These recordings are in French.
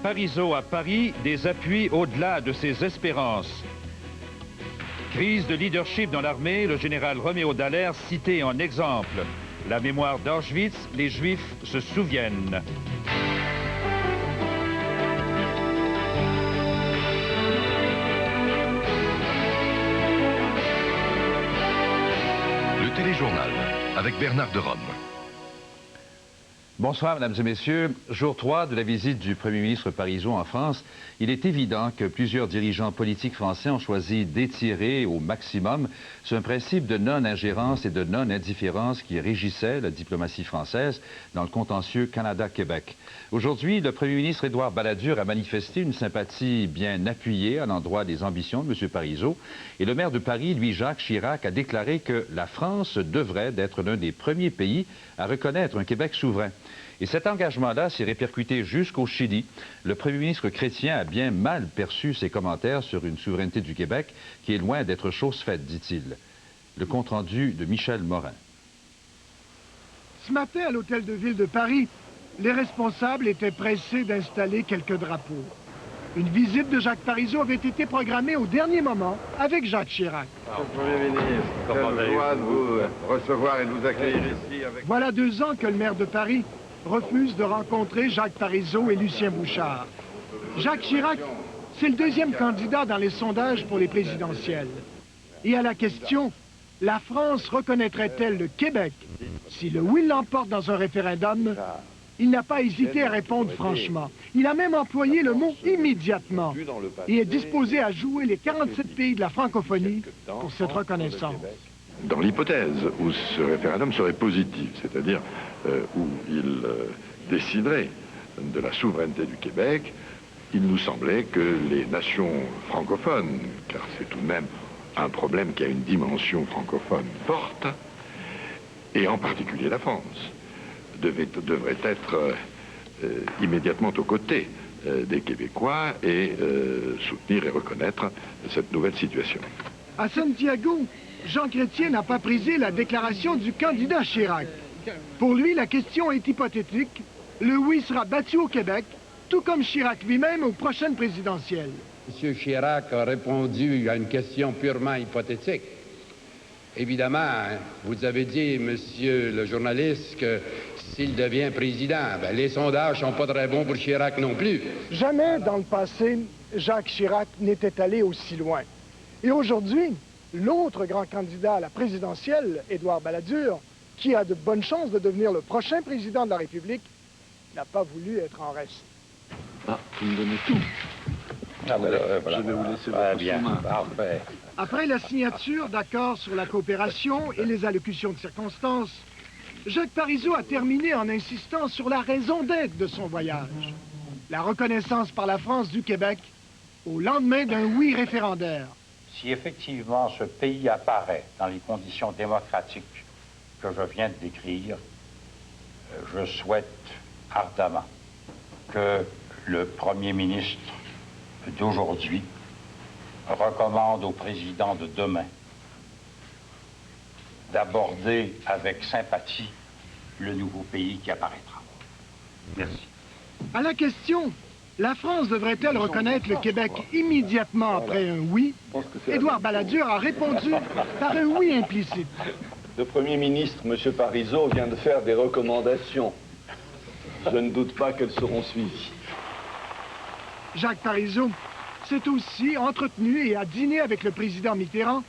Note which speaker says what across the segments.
Speaker 1: Parizeau à Paris, des appuis au-delà de ses espérances. Crise de leadership dans l'armée, le général Roméo Dallaire cité en exemple. La mémoire d'Auschwitz, les Juifs se souviennent.
Speaker 2: Le téléjournal avec Bernard de Rome.
Speaker 3: Bonsoir, mesdames et messieurs. Jour 3 de la visite du premier ministre Parizeau en France, il est évident que plusieurs dirigeants politiques français ont choisi d'étirer au maximum ce principe de non-ingérence et de non-indifférence qui régissait la diplomatie française dans le contentieux Canada-Québec. Aujourd'hui, le premier ministre Édouard Balladur a manifesté une sympathie bien appuyée à l'endroit des ambitions de M. Parizeau. Et le maire de Paris, lui, Jacques Chirac, a déclaré que la France devrait être l'un des premiers pays à reconnaître un Québec souverain. Et cet engagement-là s'est répercuté jusqu'au Chili. Le premier ministre chrétien a bien mal perçu ses commentaires sur une souveraineté du Québec qui est loin d'être chose faite, dit-il. Le compte-rendu de Michel Morin.
Speaker 4: Ce matin, à l'hôtel de ville de Paris, les responsables étaient pressés d'installer quelques drapeaux. Une visite de Jacques Parizeau avait été programmée au dernier moment avec Jacques Chirac.
Speaker 5: Premier ministre, quelle joie de vous recevoir et de vous accueillir ici.
Speaker 4: Voilà 2 ans que le maire de Paris refuse de rencontrer Jacques Parizeau et Lucien Bouchard. Jacques Chirac, c'est le 2e candidat dans les sondages pour les présidentielles. Et à la question, la France reconnaîtrait-elle le Québec si le oui l'emporte dans un référendum? Il n'a pas hésité à répondre franchement. Il a même employé le mot « immédiatement » et est disposé à jouer les 47 pays de la francophonie pour cette reconnaissance.
Speaker 6: Dans l'hypothèse où ce référendum serait positif, c'est-à-dire où il déciderait de la souveraineté du Québec, il nous semblait que les nations francophones, car c'est tout de même un problème qui a une dimension francophone forte, et en particulier la France, devrait être immédiatement aux côtés des Québécois et soutenir et reconnaître cette nouvelle situation.
Speaker 4: À Santiago, Jean Chrétien n'a pas prisé la déclaration du candidat Chirac. Pour lui, la question est hypothétique. Le oui sera battu au Québec, tout comme Chirac lui-même aux prochaines présidentielles.
Speaker 7: M. Chirac a répondu à une question purement hypothétique. Évidemment, vous avez dit, monsieur le journaliste, que s'il devient président, les sondages ne sont pas très bons pour Chirac non plus.
Speaker 4: Jamais dans le passé, Jacques Chirac n'était allé aussi loin. Et aujourd'hui, l'autre grand candidat à la présidentielle, Édouard Balladur, qui a de bonnes chances de devenir le prochain président de la République, n'a pas voulu être en reste.
Speaker 8: Ah, vous me donnez tout.
Speaker 3: Ah, voilà.
Speaker 8: Je vais vous laisser votre
Speaker 3: bien.
Speaker 8: chemin.
Speaker 3: Parfait.
Speaker 4: Après la signature d'accords sur la coopération et les allocutions de circonstances, Jacques Parizeau a terminé en insistant sur la raison d'être de son voyage. La reconnaissance par la France du Québec au lendemain d'un oui référendaire.
Speaker 9: Si effectivement ce pays apparaît dans les conditions démocratiques que je viens de décrire, je souhaite ardemment que le Premier ministre d'aujourd'hui recommande au président de demain d'aborder avec sympathie le nouveau pays qui apparaîtra. Merci.
Speaker 4: À la question, la France devrait-elle reconnaître le Québec immédiatement après un oui? Édouard Balladur a répondu par un oui implicite.
Speaker 8: Le Premier ministre, M. Parizeau, vient de faire des recommandations. Je ne doute pas qu'elles seront suivies.
Speaker 4: Jacques Parizeau s'est aussi entretenu et a dîné avec le président Mitterrand,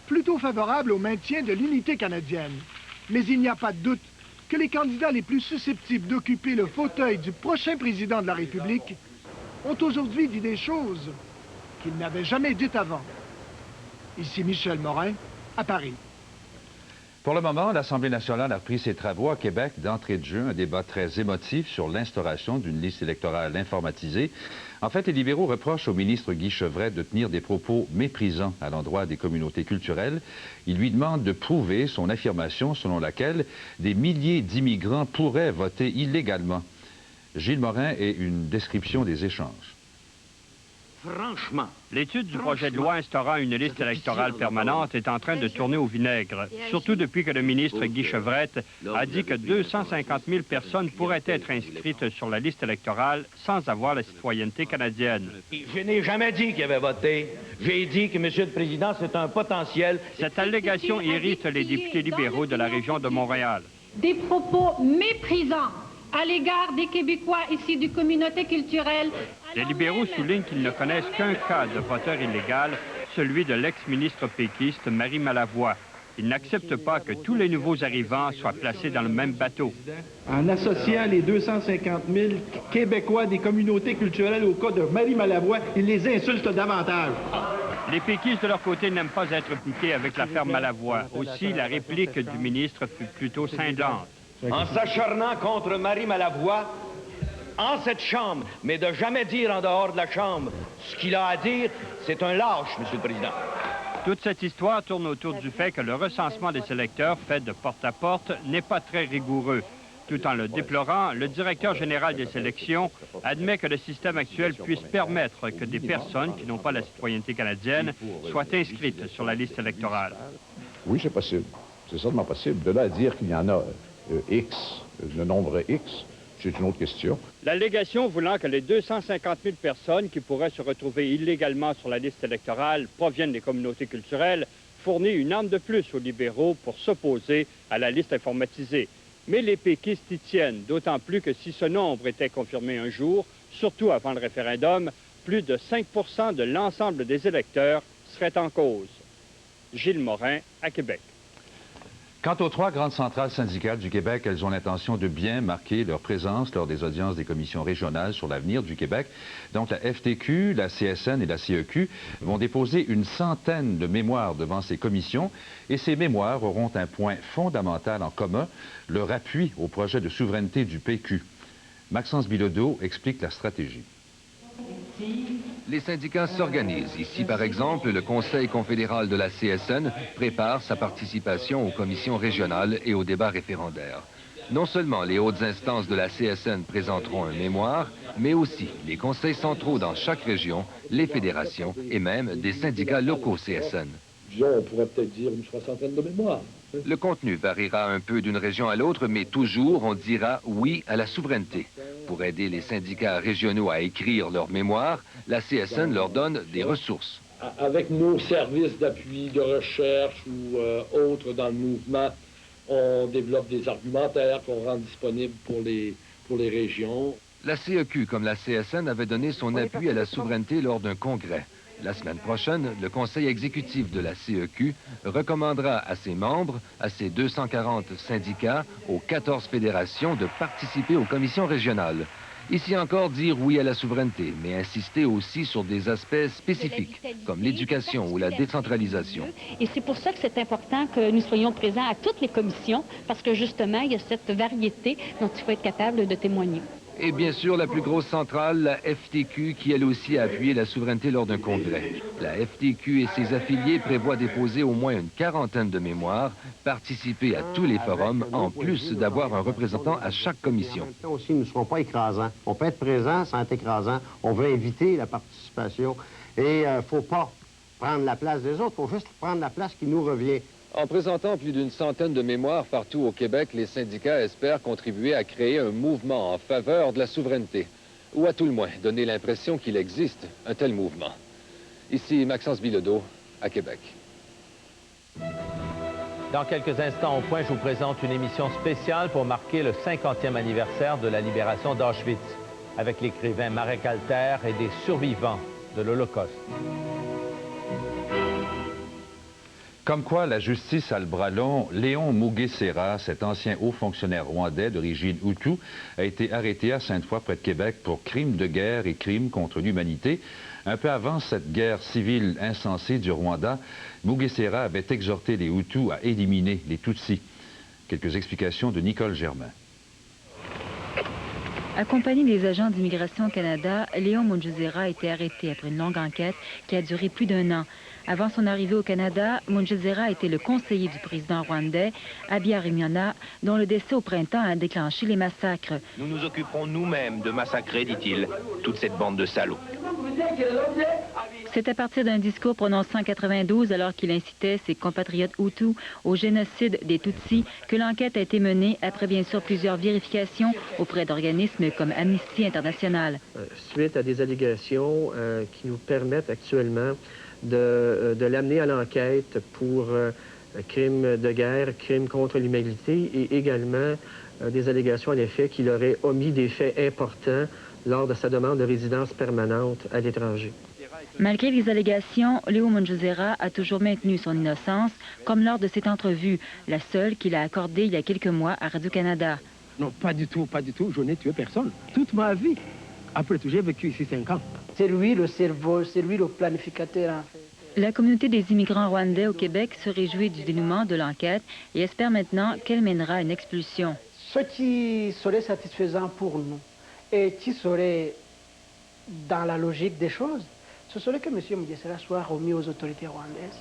Speaker 4: plutôt favorable au maintien de l'unité canadienne. Mais il n'y a pas de doute que les candidats les plus susceptibles d'occuper le fauteuil du prochain président de la République ont aujourd'hui dit des choses qu'ils n'avaient jamais dites avant. Ici Michel Morin, à Paris.
Speaker 3: Pour le moment, l'Assemblée nationale a repris ses travaux à Québec d'entrée de jeu, un débat très émotif sur l'instauration d'une liste électorale informatisée. En fait, les libéraux reprochent au ministre Guy Chevret de tenir des propos méprisants à l'endroit des communautés culturelles. Ils lui demandent de prouver son affirmation selon laquelle des milliers d'immigrants pourraient voter illégalement. Gilles Morin et une description des échanges.
Speaker 10: franchement.
Speaker 11: L'étude du projet de loi instaurant une liste électorale permanente est en train de tourner au vinaigre, surtout depuis que le ministre Guy Chevrette a dit que 250 000 personnes pourraient être inscrites sur la liste électorale sans avoir la citoyenneté canadienne.
Speaker 10: Je n'ai jamais dit qu'il avait voté. J'ai dit que, Monsieur le Président, c'est un potentiel.
Speaker 11: Cette allégation irrite les députés libéraux de la région de Montréal.
Speaker 12: Des propos méprisants à l'égard des Québécois issus d'une communauté culturelle.
Speaker 11: Les libéraux soulignent qu'ils ne connaissent qu'un cas de voteur illégal, celui de l'ex-ministre péquiste Marie Malavoie. Ils n'acceptent pas que tous les nouveaux arrivants soient placés dans le même bateau.
Speaker 13: En associant les 250 000 Québécois des communautés culturelles au cas de Marie Malavoie, ils les insultent davantage.
Speaker 11: Les péquistes, de leur côté, n'aiment pas être piqués avec l'affaire Malavoie. Aussi, la réplique du ministre fut plutôt cinglante.
Speaker 10: En s'acharnant contre Marie Malavoie, en cette Chambre, mais de jamais dire en dehors de la Chambre ce qu'il a à dire, c'est un lâche, Monsieur le Président.
Speaker 11: Toute cette histoire tourne autour du fait que le recensement des électeurs fait de porte-à-porte n'est pas très rigoureux. Tout en le déplorant, le directeur général des élections admet que le système actuel puisse permettre que des personnes qui n'ont pas la citoyenneté canadienne soient inscrites sur la liste électorale.
Speaker 14: Oui, c'est possible. C'est certainement possible. De là à dire qu'il y en a X, le nombre X, c'est une autre question.
Speaker 11: L'allégation voulant que les 250 000 personnes qui pourraient se retrouver illégalement sur la liste électorale proviennent des communautés culturelles fournit une arme de plus aux libéraux pour s'opposer à la liste informatisée. Mais les péquistes y tiennent, d'autant plus que si ce nombre était confirmé un jour, surtout avant le référendum, plus de 5 % de l'ensemble des électeurs seraient en cause. Gilles Morin, à Québec.
Speaker 3: Quant aux 3 grandes centrales syndicales du Québec, elles ont l'intention de bien marquer leur présence lors des audiences des commissions régionales sur l'avenir du Québec. Donc la FTQ, la CSN et la CEQ vont déposer une centaine de mémoires devant ces commissions et ces mémoires auront un point fondamental en commun, leur appui au projet de souveraineté du PQ. Maxence Bilodeau explique la stratégie.
Speaker 2: Les syndicats s'organisent. Ici, par exemple, le Conseil confédéral de la CSN prépare sa participation aux commissions régionales et aux débats référendaires. Non seulement les hautes instances de la CSN présenteront un mémoire, mais aussi les conseils centraux dans chaque région, les fédérations et même des syndicats locaux CSN.
Speaker 15: Disons, on pourrait peut-être dire une soixantaine de mémoires.
Speaker 2: Le contenu variera un peu d'une région à l'autre, mais toujours on dira oui à la souveraineté. Pour aider les syndicats régionaux à écrire leurs mémoires, la CSN leur donne des ressources.
Speaker 15: Avec nos services d'appui, de recherche ou autres dans le mouvement, on développe des argumentaires qu'on rend disponibles pour les régions.
Speaker 2: La CEQ, comme la CSN, avait donné son appui à la souveraineté lors d'un congrès. La semaine prochaine, le conseil exécutif de la CEQ recommandera à ses membres, à ses 240 syndicats, aux 14 fédérations de participer aux commissions régionales. Ici encore, dire oui à la souveraineté, mais insister aussi sur des aspects spécifiques, comme l'éducation ou la décentralisation.
Speaker 16: Et c'est pour ça que c'est important que nous soyons présents à toutes les commissions, parce que justement, il y a cette variété dont il faut être capable de témoigner.
Speaker 2: Et bien sûr, la plus grosse centrale, la FTQ, qui elle aussi a appuyé la souveraineté lors d'un congrès. La FTQ et ses affiliés prévoient déposer au moins une quarantaine de mémoires, participer à tous les forums, en plus d'avoir un représentant à chaque commission.
Speaker 17: Aussi, nous ne serons pas écrasants. On peut être présent sans être écrasant. On veut inviter la participation. Et il ne faut pas prendre la place des autres, il faut juste prendre la place qui nous revient.
Speaker 18: En présentant plus d'une centaine de mémoires partout au Québec, les syndicats espèrent contribuer à créer un mouvement en faveur de la souveraineté. Ou à tout le moins, donner l'impression qu'il existe un tel mouvement. Ici, Maxence Bilodeau, à Québec.
Speaker 19: Dans quelques instants au point, je vous présente une émission spéciale pour marquer le 50e anniversaire de la libération d'Auschwitz, avec l'écrivain Marek Alter et des survivants de l'Holocauste.
Speaker 3: Comme quoi, la justice a le bras long. Léon Mugesera, cet ancien haut fonctionnaire rwandais d'origine Hutu, a été arrêté à Sainte-Foy, près de Québec, pour crimes de guerre et crimes contre l'humanité. Un peu avant cette guerre civile insensée du Rwanda, Mugesera avait exhorté les Hutus à éliminer les Tutsis. Quelques explications de Nicole Germain.
Speaker 20: Accompagné des agents d'immigration au Canada, Léon Mugesera a été arrêté après une longue enquête qui a duré plus d'1 an. Avant son arrivée au Canada, Mugesera était le conseiller du président rwandais, Habyarimana, dont le décès au printemps a déclenché les massacres.
Speaker 10: Nous nous occuperons nous-mêmes de massacrer, dit-il, toute cette bande de salauds.
Speaker 20: C'est à partir d'un discours prononcé en 92, alors qu'il incitait ses compatriotes Hutus au génocide des Tutsis, que l'enquête a été menée après bien sûr plusieurs vérifications auprès d'organismes comme Amnesty International.
Speaker 21: Suite à des allégations qui nous permettent actuellement de l'amener à l'enquête pour crimes de guerre, crimes contre l'humanité et également des allégations à l'effet qu'il aurait omis des faits importants lors de sa demande de résidence permanente à l'étranger.
Speaker 20: Malgré les allégations, Léo Mugesera a toujours maintenu son innocence, comme lors de cette entrevue, la seule qu'il a accordée il y a quelques mois à Radio-Canada.
Speaker 22: Non, pas du tout, pas du tout. Je n'ai tué personne. Toute ma vie. Après tout, j'ai vécu ici 5 ans.
Speaker 23: C'est lui le cerveau, c'est lui le planificateur, en fait.
Speaker 20: La communauté des immigrants rwandais au Québec se réjouit du dénouement de l'enquête et espère maintenant qu'elle mènera à une expulsion.
Speaker 23: Ce qui serait satisfaisant pour nous et qui serait dans la logique des choses, ce serait que M. Mugesera soit remis aux autorités rwandaises.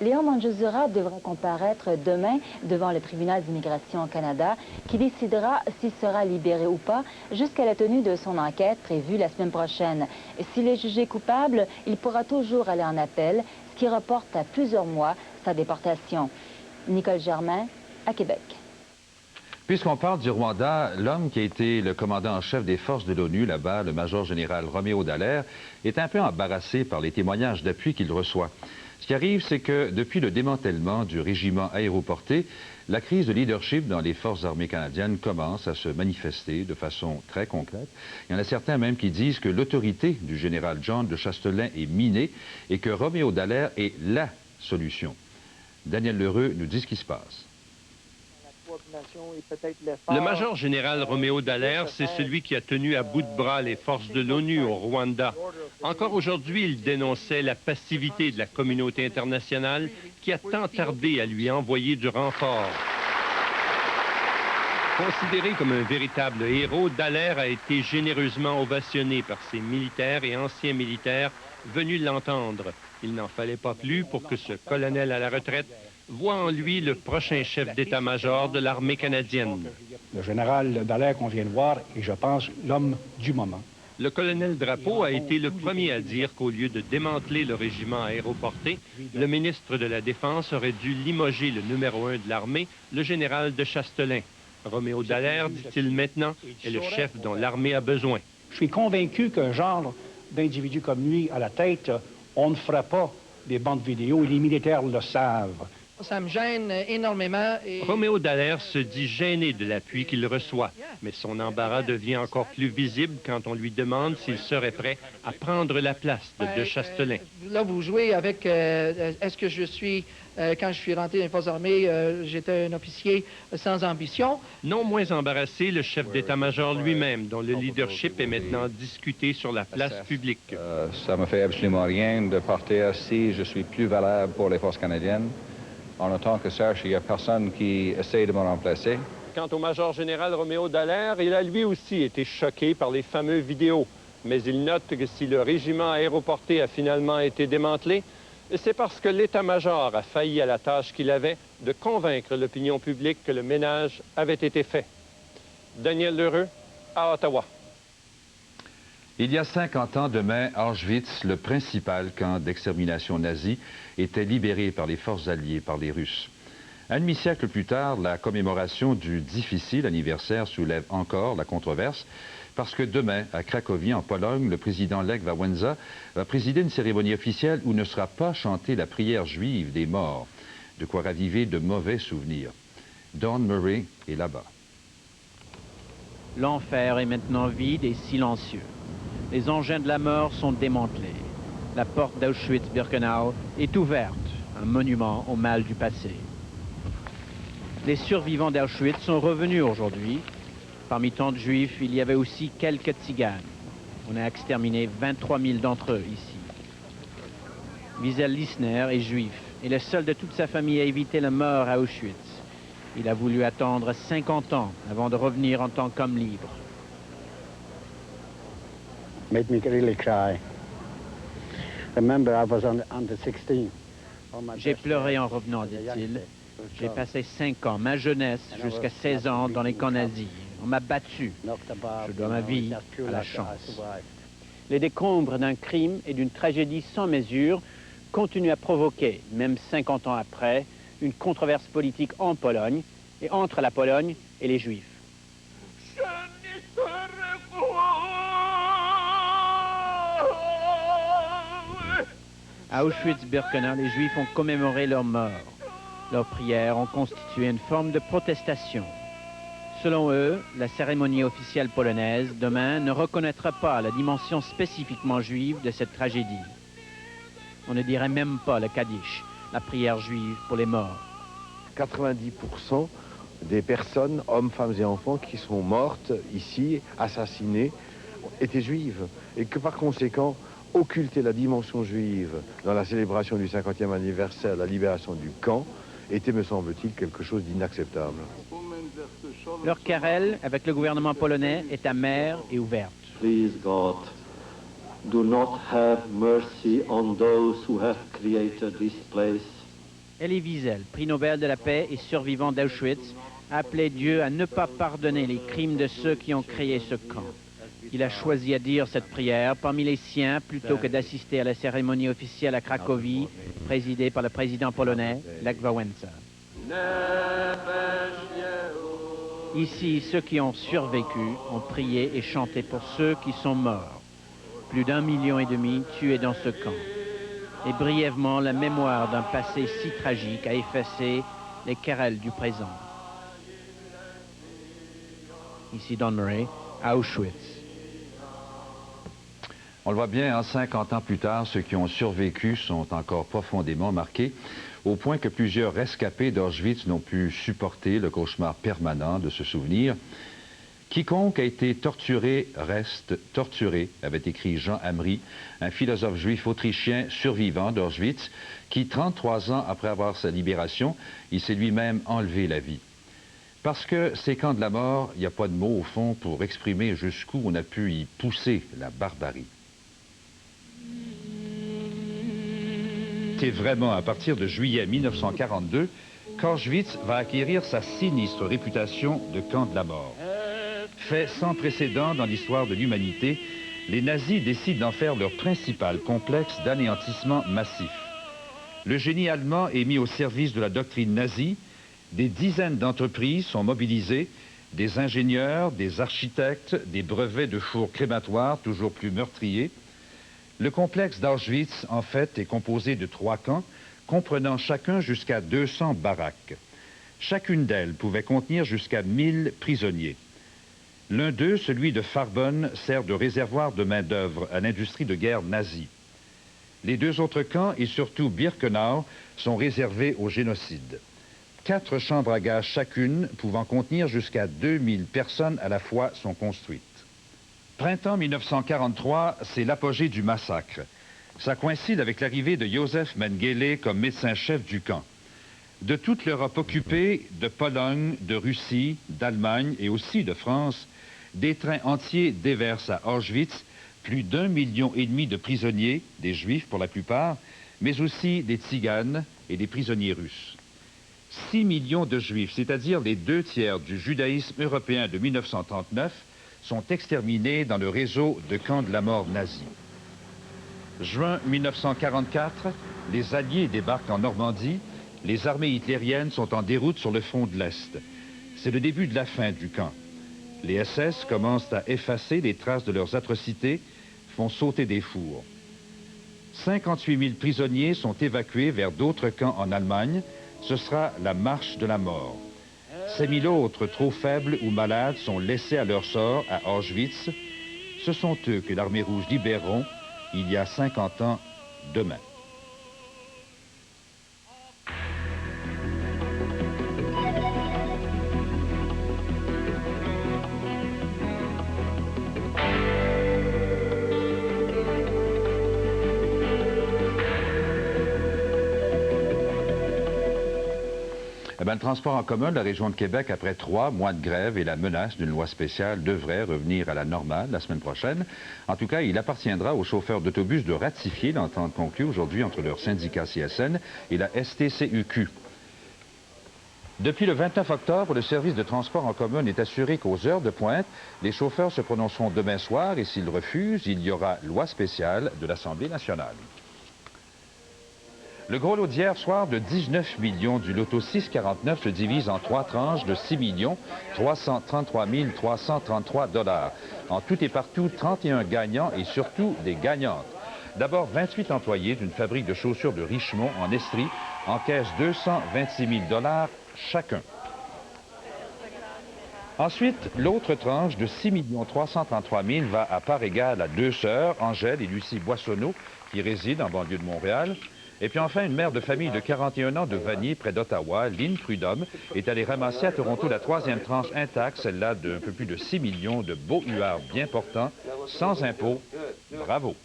Speaker 20: Léon Mugesera devra comparaître demain devant le tribunal d'immigration au Canada, qui décidera s'il sera libéré ou pas jusqu'à la tenue de son enquête prévue la semaine prochaine. S'il est jugé coupable, il pourra toujours aller en appel, ce qui reporte à plusieurs mois sa déportation. Nicole Germain, à Québec.
Speaker 3: Puisqu'on parle du Rwanda, l'homme qui a été le commandant en chef des forces de l'ONU là-bas, le major général Roméo Dallaire, est un peu embarrassé par les témoignages d'appui qu'il reçoit. Ce qui arrive, c'est que depuis le démantèlement du régiment aéroporté, la crise de leadership dans les forces armées canadiennes commence à se manifester de façon très concrète. Il y en a certains même qui disent que l'autorité du général John de Chastelain est minée et que Roméo Dallaire est LA solution. Daniel Lheureux nous dit ce qui se passe.
Speaker 24: Le major général Roméo Dallaire, c'est celui qui a tenu à bout de bras les forces de l'ONU au Rwanda. Encore aujourd'hui, il dénonçait la passivité de la communauté internationale qui a tant tardé à lui envoyer du renfort. Considéré comme un véritable héros, Dallaire a été généreusement ovationné par ses militaires et anciens militaires venus l'entendre. Il n'en fallait pas plus pour que ce colonel à la retraite voit en lui le prochain chef d'état-major de l'armée canadienne.
Speaker 25: Le général Dallaire qu'on vient de voir est, je pense, l'homme du moment.
Speaker 24: Le colonel Drapeau a été le premier à dire qu'au lieu de démanteler le régiment aéroporté, le ministre de la Défense aurait dû limoger le numéro 1 de l'armée, le général de Chastelain. Roméo Dallaire, dit-il maintenant, est le chef dont l'armée a besoin.
Speaker 25: Je suis convaincu qu'un genre d'individu comme lui à la tête, on ne fera pas des bandes vidéo et les militaires le savent.
Speaker 23: Ça me gêne énormément.
Speaker 24: Roméo Dallaire se dit gêné de l'appui qu'il reçoit, mais son embarras devient encore plus visible quand on lui demande s'il serait prêt à prendre la place de Chastelain.
Speaker 23: Là, vous jouez avec... est-ce que je suis... quand je suis rentré dans les forces armées, j'étais un officier sans ambition.
Speaker 24: Non moins embarrassé, le chef d'état-major lui-même, dont le leadership est maintenant discuté sur la place publique.
Speaker 26: Ça me fait absolument rien de partir si je suis plus valable pour les forces canadiennes. En tant que Serge, il n'y a personne qui essaie de me remplacer.
Speaker 24: Quant au major général Roméo Dallaire, il a lui aussi été choqué par les fameux vidéos. Mais il note que si le régiment aéroporté a finalement été démantelé, c'est parce que l'état-major a failli à la tâche qu'il avait de convaincre l'opinion publique que le ménage avait été fait. Daniel Lheureux, à Ottawa.
Speaker 3: Il y a 50 ans demain, Auschwitz, le principal camp d'extermination nazi, était libéré par les forces alliées, par les Russes. Un demi-siècle plus tard, la commémoration du difficile anniversaire soulève encore la controverse, parce que demain, à Cracovie, en Pologne, le président Lech Wałęsa va présider une cérémonie officielle où ne sera pas chantée la prière juive des morts, de quoi raviver de mauvais souvenirs. Dawn Murray est là-bas.
Speaker 27: L'enfer est maintenant vide et silencieux. Les engins de la mort sont démantelés. La porte d'Auschwitz-Birkenau est ouverte, un monument au mal du passé. Les survivants d'Auschwitz sont revenus aujourd'hui. Parmi tant de juifs, il y avait aussi quelques tziganes. On a exterminé 23 000 d'entre eux ici. Wiesel Lissner est juif et le seul de toute sa famille à éviter la mort à Auschwitz. Il a voulu attendre 50 ans avant de revenir en tant qu'homme libre.
Speaker 17: Made me really cry. Remember, I was under 16.
Speaker 27: J'ai pleuré en revenant, dit-il. J'ai passé 5 ans, ma jeunesse, jusqu'à 16 ans dans les camps nazis. On m'a battu. Je dois ma vie à la chance. Les décombres d'un crime et d'une tragédie sans mesure continuent à provoquer, même 50 ans après, une controverse politique en Pologne et entre la Pologne et les Juifs. À Auschwitz-Birkenau, les Juifs ont commémoré leur mort. Leurs prières ont constitué une forme de protestation. Selon eux, la cérémonie officielle polonaise, demain, ne reconnaîtra pas la dimension spécifiquement juive de cette tragédie. On ne dirait même pas le Kaddish, la prière juive pour les morts.
Speaker 1: 90% des personnes, hommes, femmes et enfants, qui sont mortes ici, assassinées, étaient juives. Et que par conséquent, occulter la dimension juive dans la célébration du 50e anniversaire de la libération du camp était, me semble-t-il, quelque chose d'inacceptable.
Speaker 27: Leur querelle avec le gouvernement polonais est amère et ouverte.
Speaker 4: Please God, do not have mercy on those who have created this place.
Speaker 27: Elie Wiesel, prix Nobel de la paix et survivant d'Auschwitz, a appelé Dieu à ne pas pardonner les crimes de ceux qui ont créé ce camp. Il a choisi à dire cette prière parmi les siens plutôt que d'assister à la cérémonie officielle à Cracovie, présidée par le président polonais, Lech Wałęsa. Ici, ceux qui ont survécu ont prié et chanté pour ceux qui sont morts. Plus d'1,5 million tués dans ce camp. Et brièvement, la mémoire d'un passé si tragique a effacé les querelles du présent. Ici Don Murray, à Auschwitz.
Speaker 3: On le voit bien, 50 ans plus tard, ceux qui ont survécu sont encore profondément marqués, au point que plusieurs rescapés d'Auschwitz n'ont pu supporter le cauchemar permanent de se souvenir. Quiconque a été torturé reste torturé, avait écrit Jean Amri, un philosophe juif autrichien survivant d'Auschwitz, qui, 33 ans après avoir sa libération, il s'est lui-même enlevé la vie. Parce que ces camps de la mort, il n'y a pas de mots au fond pour exprimer jusqu'où on a pu y pousser la barbarie. C'est vraiment à partir de juillet 1942 qu'Auschwitz va acquérir sa sinistre réputation de camp de la mort. Fait sans précédent dans l'histoire de l'humanité, les nazis décident d'en faire leur principal complexe d'anéantissement massif. Le génie allemand est mis au service de la doctrine nazie, des dizaines d'entreprises sont mobilisées, des ingénieurs, des architectes, des brevets de fours crématoires toujours plus meurtriers. Le complexe d'Auschwitz, en fait, est composé de 3 camps, comprenant chacun jusqu'à 200 baraques. Chacune d'elles pouvait contenir jusqu'à 1000 prisonniers. L'un d'eux, celui de Farbonne, sert de réservoir de main-d'œuvre à l'industrie de guerre nazie. Les 2 autres camps, et surtout Birkenau, sont réservés au génocide. 4 chambres à gaz chacune, pouvant contenir jusqu'à 2000 personnes à la fois, sont construites. Printemps 1943, c'est l'apogée du massacre. Ça coïncide avec l'arrivée de Josef Mengele comme médecin-chef du camp. De toute l'Europe occupée, de Pologne, de Russie, d'Allemagne et aussi de France, des trains entiers déversent à Auschwitz plus d'1,5 million de prisonniers, des juifs pour la plupart, mais aussi des tziganes et des prisonniers russes. 6 millions de juifs, c'est-à-dire les 2/3 du judaïsme européen de 1939, sont exterminés dans le réseau de camps de la mort nazis. Juin 1944, les Alliés débarquent en Normandie, les armées hitlériennes sont en déroute sur le front de l'Est. C'est le début de la fin du camp. Les SS commencent à effacer les traces de leurs atrocités, font sauter des fours. 58 000 prisonniers sont évacués vers d'autres camps en Allemagne. Ce sera la marche de la mort. 5 000 autres, trop faibles ou malades, sont laissés à leur sort à Auschwitz. Ce sont eux que l'armée rouge libéreront il y a 50 ans demain. Le transport en commun de la région de Québec, après 3 mois de grève et la menace d'une loi spéciale, devrait revenir à la normale la semaine prochaine. En tout cas, il appartiendra aux chauffeurs d'autobus de ratifier l'entente conclue aujourd'hui entre leur syndicat CSN et la STCUQ. Depuis le 29 octobre, le service de transport en commun n'est assuré qu'aux heures de pointe. Les chauffeurs se prononceront demain soir et s'ils refusent, il y aura loi spéciale de l'Assemblée nationale. Le gros lot d'hier soir de 19 millions du loto 649 se divise en 3 tranches de 6 333 333 $. En tout et partout, 31 gagnants et surtout des gagnantes. D'abord, 28 employés d'une fabrique de chaussures de Richemont en Estrie encaissent 226 000 $ chacun. Ensuite, l'autre tranche de 6 333 000 va à part égale à 2 sœurs, Angèle et Lucie Boissonneau, qui résident en banlieue de Montréal. Et puis enfin, une mère de famille de 41 ans de Vanier, près d'Ottawa, Lynn Prudhomme, est allée ramasser à Toronto la 3e tranche intacte, celle-là d'un peu plus de 6 millions de beaux huards bien portants, sans impôts. Bravo!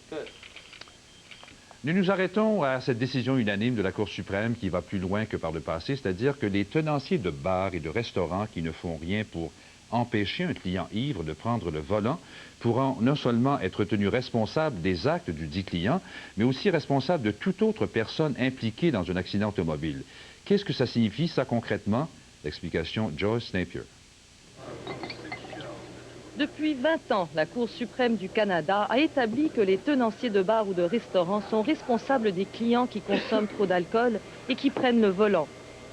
Speaker 3: Nous nous arrêtons à cette décision unanime de la Cour suprême qui va plus loin que par le passé, c'est-à-dire que les tenanciers de bars et de restaurants qui ne font rien pour empêcher un client ivre de prendre le volant pourront non seulement être tenus responsables des actes du dit client, mais aussi responsables de toute autre personne impliquée dans un accident automobile. Qu'est-ce que ça signifie, ça, concrètement? L'explication, Joyce Napier.
Speaker 5: Depuis 20 ans, la Cour suprême du Canada a établi que les tenanciers de bars ou de restaurants sont responsables des clients qui consomment trop d'alcool et qui prennent le volant.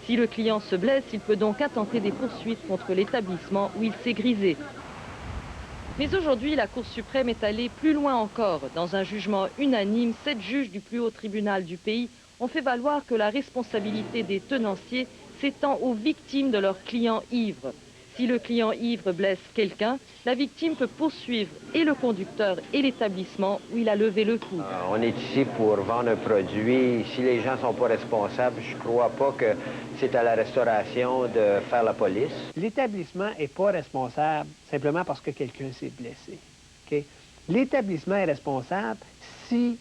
Speaker 5: Si le client se blesse, il peut donc intenter des poursuites contre l'établissement où il s'est grisé. Mais aujourd'hui, la Cour suprême est allée plus loin encore. Dans un jugement unanime, 7 juges du plus haut tribunal du pays ont fait valoir que la responsabilité des tenanciers s'étend aux victimes de leurs clients ivres. Si le client ivre blesse quelqu'un, la victime peut poursuivre et le conducteur et l'établissement où il a levé le coude.
Speaker 6: On est ici pour vendre un produit. Si les gens ne sont pas responsables, je ne crois pas que c'est à la restauration de faire la police.
Speaker 21: L'établissement n'est pas responsable simplement parce que quelqu'un s'est blessé. Okay? L'établissement est responsable si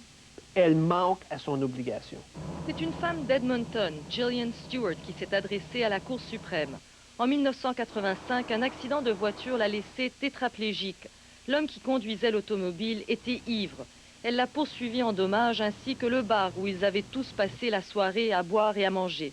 Speaker 21: elle manque à son obligation.
Speaker 5: C'est une femme d'Edmonton, Jillian Stewart, qui s'est adressée à la Cour suprême. En 1985, un accident de voiture l'a laissé tétraplégique. L'homme qui conduisait l'automobile était ivre. Elle l'a poursuivi en dommages ainsi que le bar où ils avaient tous passé la soirée à boire et à manger.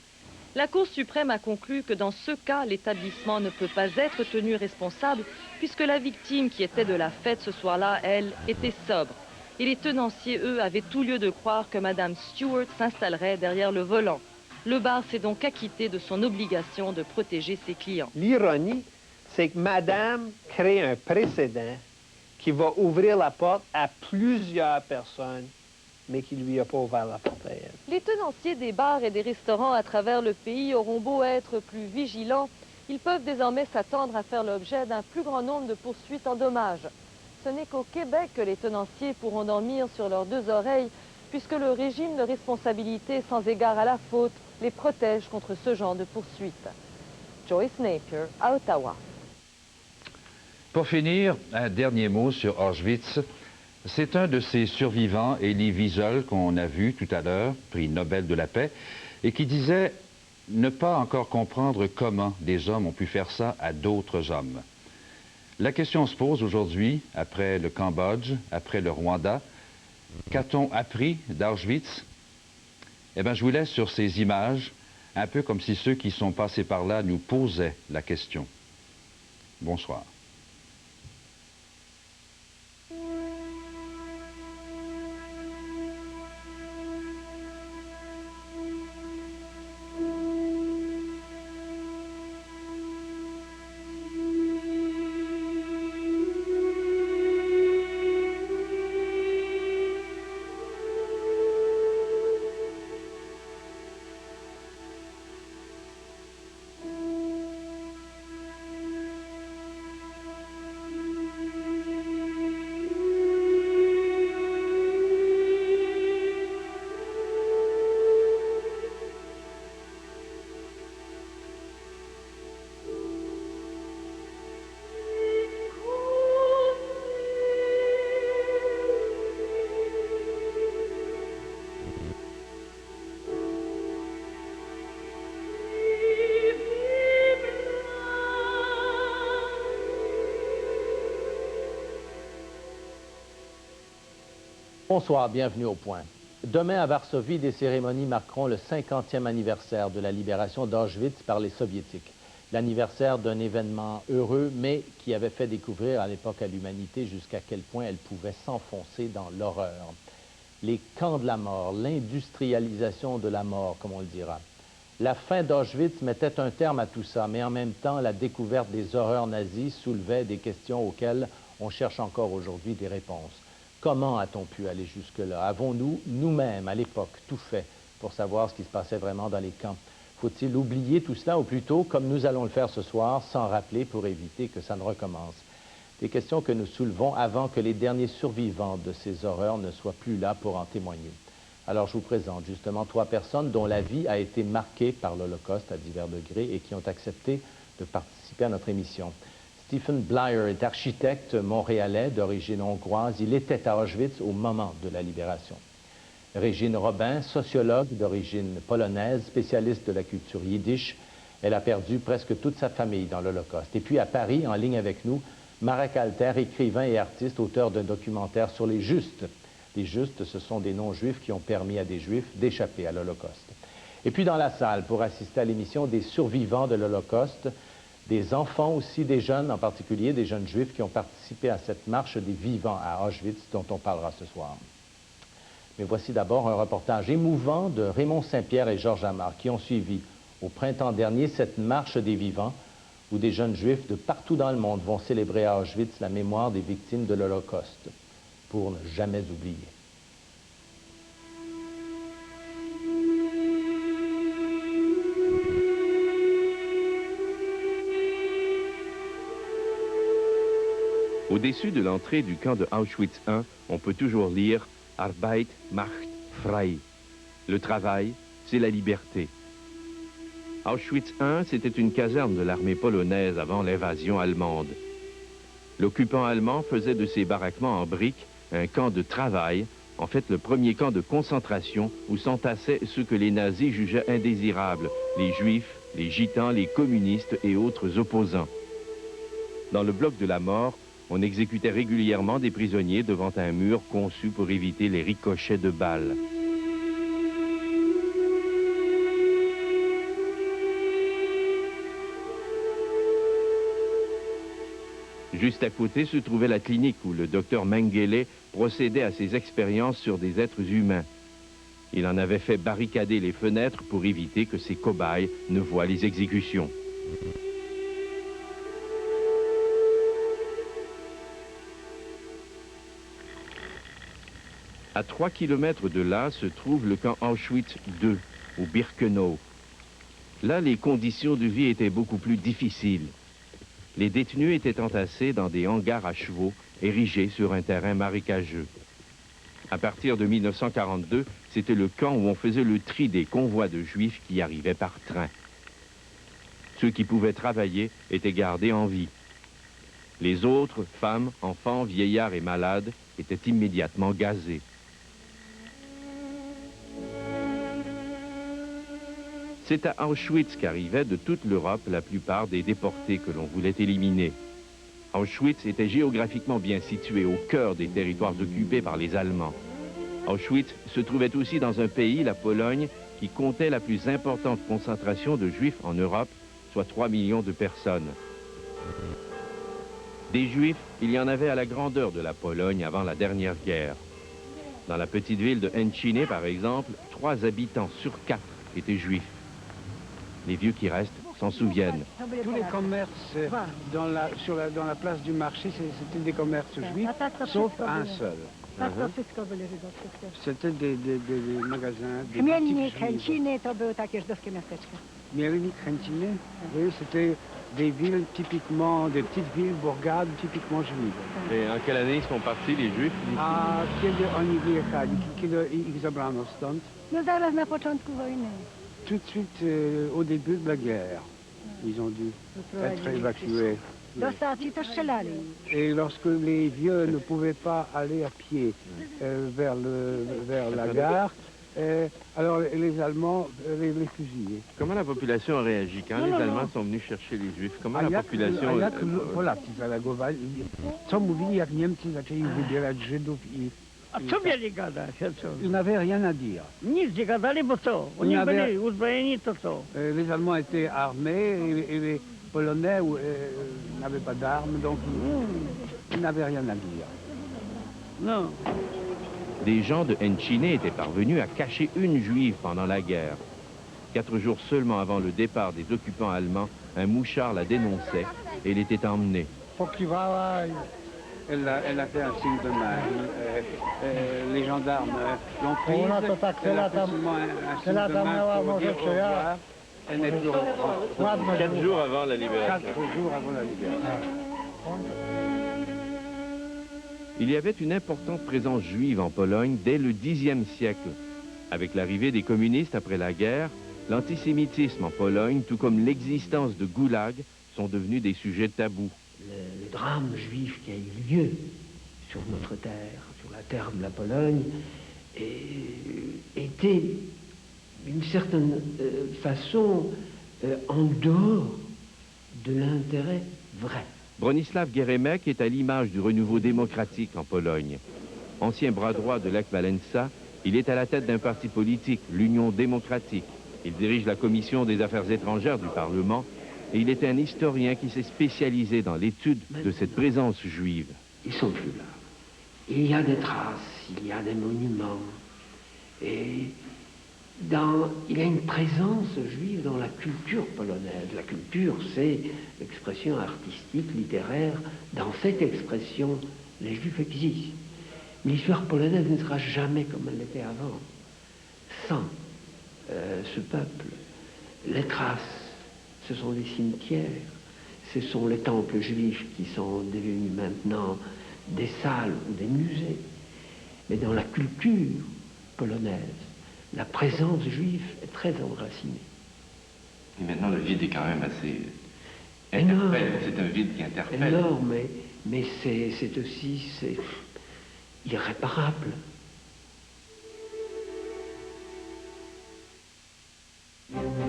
Speaker 5: La Cour suprême a conclu que dans ce cas, l'établissement ne peut pas être tenu responsable puisque la victime qui était de la fête ce soir-là, elle, était sobre. Et les tenanciers, eux, avaient tout lieu de croire que Mme Stewart s'installerait derrière le volant. Le bar s'est donc acquitté de son obligation de protéger ses clients.
Speaker 21: L'ironie, c'est que Madame crée un précédent qui va ouvrir la porte à plusieurs personnes, mais qui ne lui a pas ouvert la porte à elle.
Speaker 5: Les tenanciers des bars et des restaurants à travers le pays auront beau être plus vigilants, ils peuvent désormais s'attendre à faire l'objet d'un plus grand nombre de poursuites en dommages. Ce n'est qu'au Québec que les tenanciers pourront dormir sur leurs 2 oreilles, puisque le régime de responsabilité sans égard à la faute les protège contre ce genre de poursuites. Joyce Napier, à Ottawa.
Speaker 3: Pour finir, un dernier mot sur Auschwitz. C'est un de ces survivants, Elie Wiesel, qu'on a vu tout à l'heure, prix Nobel de la paix, et qui disait ne pas encore comprendre comment des hommes ont pu faire ça à d'autres hommes. La question se pose aujourd'hui, après le Cambodge, après le Rwanda. Qu'a-t-on appris d'Auschwitz? Eh bien, je vous laisse sur ces images, un peu comme si ceux qui sont passés par là nous posaient la question. Bonsoir.
Speaker 19: Bonsoir, bienvenue au Point. Demain, à Varsovie, des cérémonies marqueront le 50e anniversaire de la libération d'Auschwitz par les Soviétiques. L'anniversaire d'un événement heureux, mais qui avait fait découvrir à l'époque à l'humanité jusqu'à quel point elle pouvait s'enfoncer dans l'horreur. Les camps de la mort, l'industrialisation de la mort, comme on le dira. La fin d'Auschwitz mettait un terme à tout ça, mais en même temps, la découverte des horreurs nazies soulevait des questions auxquelles on cherche encore aujourd'hui des réponses. Comment a-t-on pu aller jusque-là? Avons-nous, nous-mêmes, à l'époque, tout fait pour savoir ce qui se passait vraiment dans les camps? Faut-il oublier tout cela, ou plutôt, comme nous allons le faire ce soir, s'en rappeler pour éviter que ça ne recommence? Des questions que nous soulevons avant que les derniers survivants de ces horreurs ne soient plus là pour en témoigner. Alors, je vous présente justement 3 personnes dont la vie a été marquée par l'Holocauste à divers degrés et qui ont accepté de participer à notre émission. Stephen Blyer est architecte montréalais d'origine hongroise. Il était à Auschwitz au moment de la libération. Régine Robin, sociologue d'origine polonaise, spécialiste de la culture yiddish. Elle a perdu presque toute sa famille dans l'Holocauste. Et puis à Paris, en ligne avec nous, Marek Alter, écrivain et artiste, auteur d'un documentaire sur les Justes. Les Justes, ce sont des non-juifs qui ont permis à des juifs d'échapper à l'Holocauste. Et puis dans la salle, pour assister à l'émission des survivants de l'Holocauste, des enfants aussi, des jeunes, en particulier des jeunes juifs qui ont participé à cette marche des vivants à Auschwitz dont on parlera ce soir. Mais voici d'abord un reportage émouvant de Raymond Saint-Pierre et Georges Amar qui ont suivi au printemps dernier cette marche des vivants où des jeunes juifs de partout dans le monde vont célébrer à Auschwitz la mémoire des victimes de l'Holocauste pour ne jamais oublier.
Speaker 7: Au-dessus de l'entrée du camp de Auschwitz I, on peut toujours lire « Arbeit macht frei ». Le travail, c'est la liberté. Auschwitz I, c'était une caserne de l'armée polonaise avant l'invasion allemande. L'occupant allemand faisait de ces baraquements en briques un camp de travail, en fait le premier camp de concentration où s'entassaient ceux que les nazis jugeaient indésirables, les juifs, les gitans, les communistes et autres opposants. Dans le bloc de la mort, on exécutait régulièrement des prisonniers devant un mur conçu pour éviter les ricochets de balles. Juste à côté se trouvait la clinique où le docteur Mengele procédait à ses expériences sur des êtres humains. Il en avait fait barricader les fenêtres pour éviter que ses cobayes ne voient les exécutions. À 3 kilomètres de là se trouve le camp Auschwitz II, au Birkenau. Là, les conditions de vie étaient beaucoup plus difficiles. Les détenus étaient entassés dans des hangars à chevaux, érigés sur un terrain marécageux. À partir de 1942, c'était le camp où on faisait le tri des convois de juifs qui arrivaient par train. Ceux qui pouvaient travailler étaient gardés en vie. Les autres, femmes, enfants, vieillards et malades, étaient immédiatement gazés. C'est à Auschwitz qu'arrivaient de toute l'Europe la plupart des déportés que l'on voulait éliminer. Auschwitz était géographiquement bien situé au cœur des territoires occupés par les Allemands. Auschwitz se trouvait aussi dans un pays, la Pologne, qui comptait la plus importante concentration de Juifs en Europe, soit 3 millions de personnes. Des Juifs, il y en avait à la grandeur de la Pologne avant la dernière guerre. Dans la petite ville de Henchine, par exemple, 3 habitants sur 4 étaient Juifs. Les vieux qui restent s'en souviennent.
Speaker 22: Tous les commerces dans la place du marché, c'était des commerces juifs, sauf un seul. C'était des magasins, des boutiques juives. Mielnik, Henchine, oui, c'était des villes typiquement, des petites villes bourgades typiquement juives.
Speaker 7: Et en quelle année ils sont partis, les Juifs?
Speaker 22: A kiedy oni wyjechali, kiedy ich zabrano stąd?
Speaker 8: No zaraz na początku wojny.
Speaker 22: Tout de suite au début de la guerre, ils ont dû être évacués. Et lorsque les vieux ne pouvaient pas aller à pied vers la gare, alors les Allemands les fusillaient.
Speaker 7: Comment la population a réagi quand les Allemands sont venus chercher les Juifs? Comment la population...
Speaker 22: Polacy zareagowali. Co mówili, jak Niemcy zaczęli wybierać Żydów i Ils n'avaient rien à dire. Les Allemands étaient armés et les Polonais n'avaient pas d'armes, donc ils n'avaient rien à dire. Non.
Speaker 7: Des gens de Encine étaient parvenus à cacher une juive pendant la guerre. 4 jours seulement avant le départ des occupants allemands, un mouchard la dénonçait et elle était emmenée.
Speaker 22: Elle a fait un signe de main. Les gendarmes l'ont prise. Elle a fait seulement un signe de main pour dire au revoir. Elle n'est plus revenue.
Speaker 7: 4 jours avant la libération.
Speaker 22: 4 jours avant la libération.
Speaker 7: Il y avait une importante présence juive en Pologne dès le Xe siècle. Avec l'arrivée des communistes après la guerre, l'antisémitisme en Pologne, tout comme l'existence de goulags, sont devenus des sujets tabous.
Speaker 9: Le drame juif qui a eu lieu sur notre terre, sur la terre de la Pologne, était d'une certaine façon en dehors de l'intérêt vrai.
Speaker 7: Bronisław Geremek est à l'image du renouveau démocratique en Pologne. Ancien bras droit de Lech Wałęsa, il est à la tête d'un parti politique, l'Union démocratique. Il dirige la commission des affaires étrangères du Parlement et il est un historien qui s'est spécialisé dans l'étude de cette présence juive.
Speaker 9: Ils sont plus là. Il y a des traces, il y a des monuments. Et il y a une présence juive dans la culture polonaise. La culture, c'est l'expression artistique, littéraire. Dans cette expression, les Juifs existent. Mais l'histoire polonaise ne sera jamais comme elle l'était avant. Sans ce peuple, les traces, ce sont des cimetières, ce sont les temples juifs qui sont devenus maintenant des salles ou des musées. Mais dans la culture polonaise, la présence juive est très enracinée.
Speaker 11: Et maintenant, le vide est quand même assez interpelle. C'est un vide qui interpelle.
Speaker 9: Énorme, mais c'est aussi irréparable.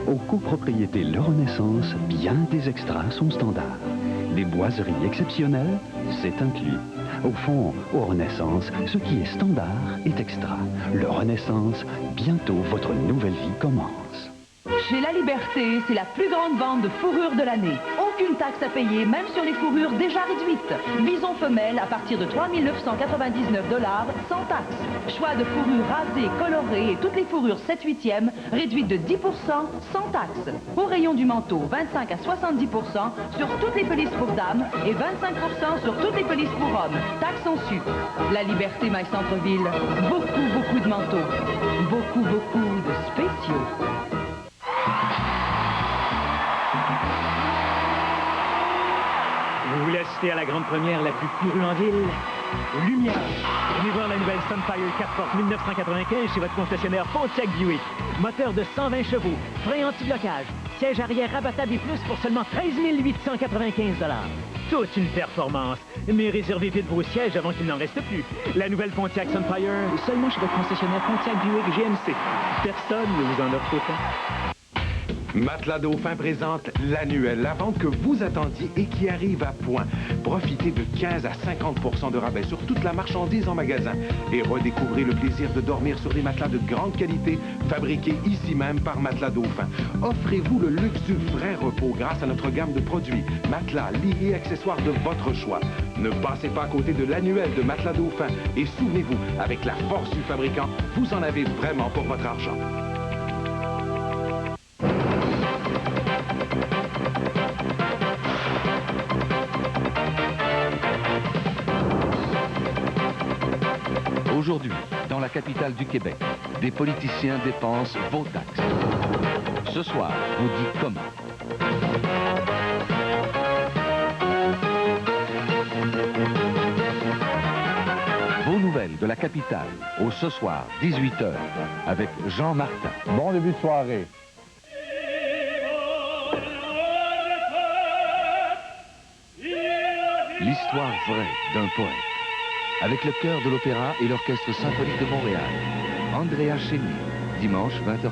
Speaker 12: Aux copropriétés Le Renaissance, bien des extras sont standards. Des boiseries exceptionnelles, c'est inclus. Au fond, au Renaissance, ce qui est standard est extra. Le Renaissance, bientôt votre nouvelle vie commence.
Speaker 13: Chez La Liberté, c'est la plus grande vente de fourrures de l'année. Aucune taxe à payer, même sur les fourrures déjà réduites. Bison femelle à partir de 3 999 $, sans taxe. Choix de fourrures rasées, colorées et toutes les fourrures 7/8e, réduites de 10%, sans taxe. Au rayon du manteau, 25 à 70% sur toutes les pelisses pour dames et 25% sur toutes les pelisses pour hommes. Taxe en su. La Liberté, Maille Centre-Ville. Beaucoup de manteaux. Beaucoup de spéciaux.
Speaker 27: Vous voulez assister à la grande première la plus courue en ville? Lumière! Venez voir la nouvelle Sunfire 4 portes 1995 chez votre concessionnaire Pontiac Buick. Moteur de 120 chevaux, frein anti-blocage, siège arrière rabattable et plus pour seulement 13 895 $. Toute une performance. Mais réservez vite vos sièges avant qu'il n'en reste plus. La nouvelle Pontiac Sunfire, seulement chez votre concessionnaire Pontiac Buick GMC. Personne ne vous en offre autant.
Speaker 14: Matelas Dauphin présente l'annuel, la vente que vous attendiez et qui arrive à point. Profitez de 15 à 50% de rabais sur toute la marchandise en magasin et redécouvrez le plaisir de dormir sur des matelas de grande qualité fabriqués ici même par Matelas Dauphin. Offrez-vous le luxe du vrai repos grâce à notre gamme de produits, matelas, lits et accessoires de votre choix. Ne passez pas à côté de l'annuel de Matelas Dauphin et souvenez-vous, avec la force du fabricant, vous en avez vraiment pour votre argent.
Speaker 2: Aujourd'hui, dans la capitale du Québec, des politiciens dépensent vos taxes. Ce soir, je vous dis comment. Vos nouvelles de la capitale, au Ce Soir, 18h, avec Jean Martin.
Speaker 15: Bon début de soirée.
Speaker 2: L'histoire vraie d'un poète. Avec le chœur de l'Opéra et l'Orchestre Symphonique de Montréal. Andrea Chénier, dimanche 20h30.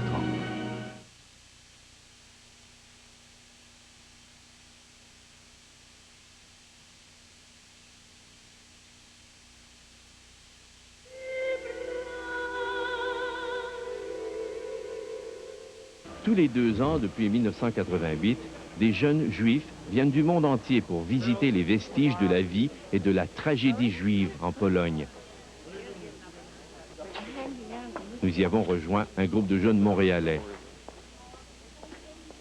Speaker 7: Tous les 2 ans, depuis 1988, des jeunes juifs viennent du monde entier pour visiter les vestiges de la vie et de la tragédie juive en Pologne. Nous y avons rejoint un groupe de jeunes Montréalais.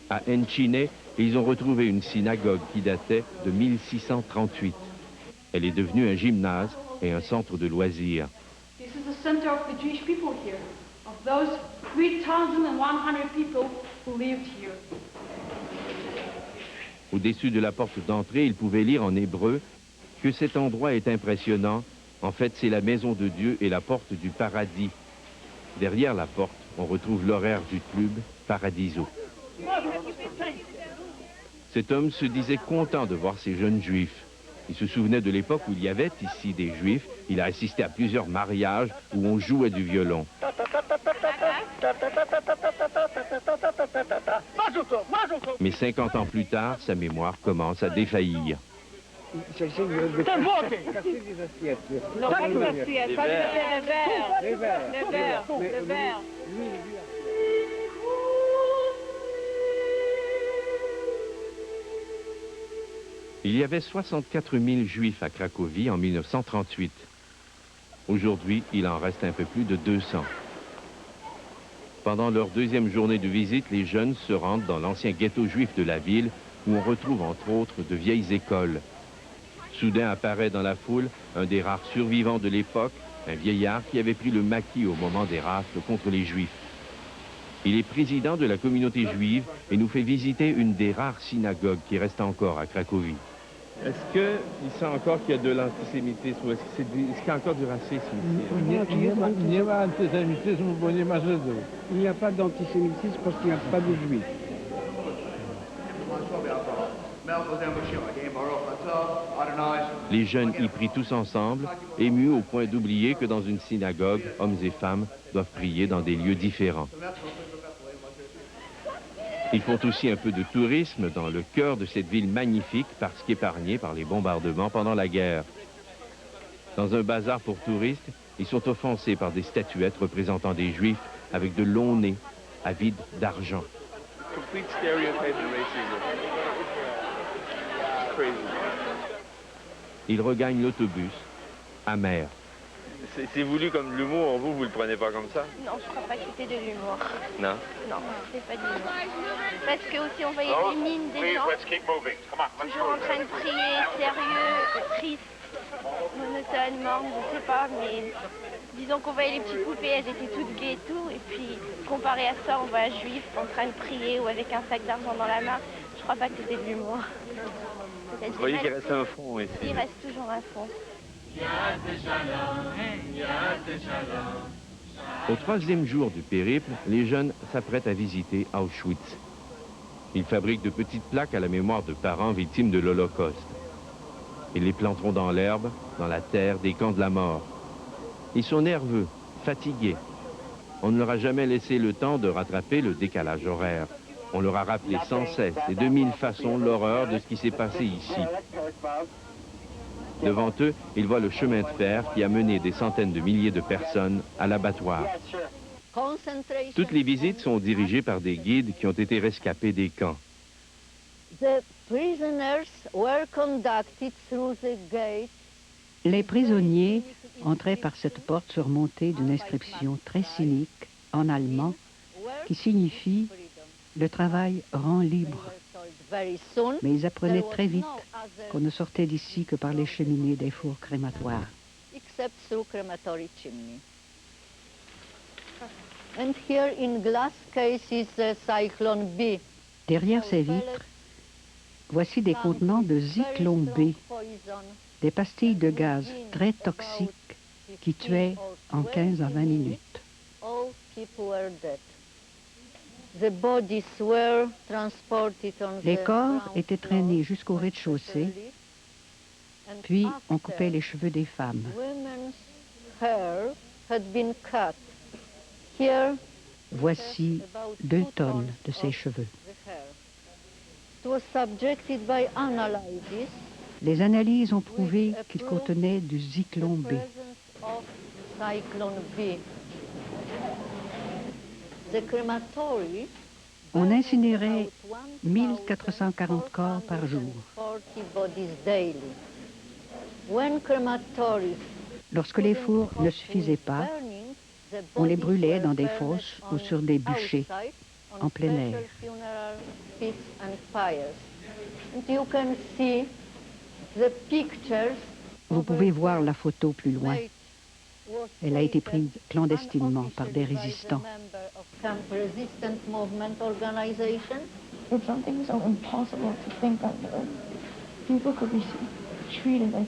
Speaker 7: À Encine, ils ont retrouvé une synagogue qui datait de 1638. Elle est devenue un gymnase et un centre de loisirs.
Speaker 8: This is the center of the Jewish people here, of those 3,100 people who lived here.
Speaker 7: Au-dessus de la porte d'entrée, ils pouvaient lire en hébreu que cet endroit est impressionnant. En fait, c'est la maison de Dieu et la porte du paradis. Derrière la porte, on retrouve l'horaire du club Paradiso. Cet homme se disait content de voir ces jeunes juifs. Il se souvenait de l'époque où il y avait ici des juifs. Il a assisté à plusieurs mariages où on jouait du violon. Mais 50 ans plus tard, sa mémoire commence à défaillir. Il y avait 64 000 juifs à Cracovie en 1938. Aujourd'hui, il en reste un peu plus de 200. Pendant leur deuxième journée de visite, les jeunes se rendent dans l'ancien ghetto juif de la ville, où on retrouve entre autres de vieilles écoles. Soudain apparaît dans la foule un des rares survivants de l'époque, un vieillard qui avait pris le maquis au moment des rafles contre les juifs. Il est président de la communauté juive et nous fait visiter une des rares synagogues qui reste encore à Cracovie.
Speaker 11: Est-ce qu'il sent encore qu'il y a de l'antisémitisme? Est-ce qu'il y a encore du racisme ici?
Speaker 22: Il n'y a pas d'antisémitisme parce qu'il n'y a pas de juifs.
Speaker 7: Les jeunes y prient tous ensemble, émus au point d'oublier que dans une synagogue, hommes et femmes doivent prier dans des lieux différents. Ils font aussi un peu de tourisme dans le cœur de cette ville magnifique parce qu'épargnée par les bombardements pendant la guerre. Dans un bazar pour touristes, ils sont offensés par des statuettes représentant des juifs avec de longs nez, avides d'argent. Ils regagnent l'autobus, amers.
Speaker 11: C'est voulu comme de l'humour, vous le prenez pas comme ça?
Speaker 10: Non, je crois pas que c'était de l'humour.
Speaker 11: Non?
Speaker 10: Non, c'était pas de l'humour. Parce que aussi on voyait les mines des gens, toujours en train de prier, sérieux, tristes, monotonement, je sais pas, mais disons qu'on voyait les petites poupées, elles étaient toutes gaies et tout, et puis comparé à ça, on voit un juif en train de prier ou avec un sac d'argent dans la main, je crois pas que c'était de l'humour.
Speaker 11: Vous voyez qu'il reste un fond ici?
Speaker 10: Il reste toujours un fond.
Speaker 7: Au troisième jour du périple, les jeunes s'apprêtent à visiter Auschwitz. Ils fabriquent de petites plaques à la mémoire de parents victimes de l'Holocauste. Ils les planteront dans l'herbe, dans la terre des camps de la mort. Ils sont nerveux, fatigués. On ne leur a jamais laissé le temps de rattraper le décalage horaire. On leur a rappelé sans cesse et de mille façons l'horreur de ce qui s'est passé ici. Devant eux, ils voient le chemin de fer qui a mené des centaines de milliers de personnes à l'abattoir. Toutes les visites sont dirigées par des guides qui ont été rescapés des camps.
Speaker 15: Les prisonniers entraient par cette porte surmontée d'une inscription très cynique en allemand qui signifie « Le travail rend libre ». Mais ils apprenaient très vite qu'on ne sortait d'ici que par les cheminées des fours crématoires. Derrière ces vitres, voici des contenants de Zyklon B, des pastilles de gaz très toxiques qui tuaient en 15 à 20 minutes. Les corps étaient traînés jusqu'au rez-de-chaussée, puis on coupait les cheveux des femmes. Voici 2 tonnes de ces cheveux. Les analyses ont prouvé qu'ils contenaient du Zyklon B. On incinérait 1440 corps par jour. Lorsque les fours ne suffisaient pas, on les brûlait dans des fosses ou sur des bûchers, en plein air. Vous pouvez voir la photo plus loin. Elle a été prise clandestinement par des résistants.
Speaker 16: It's something so impossible to think of. People could be treated like,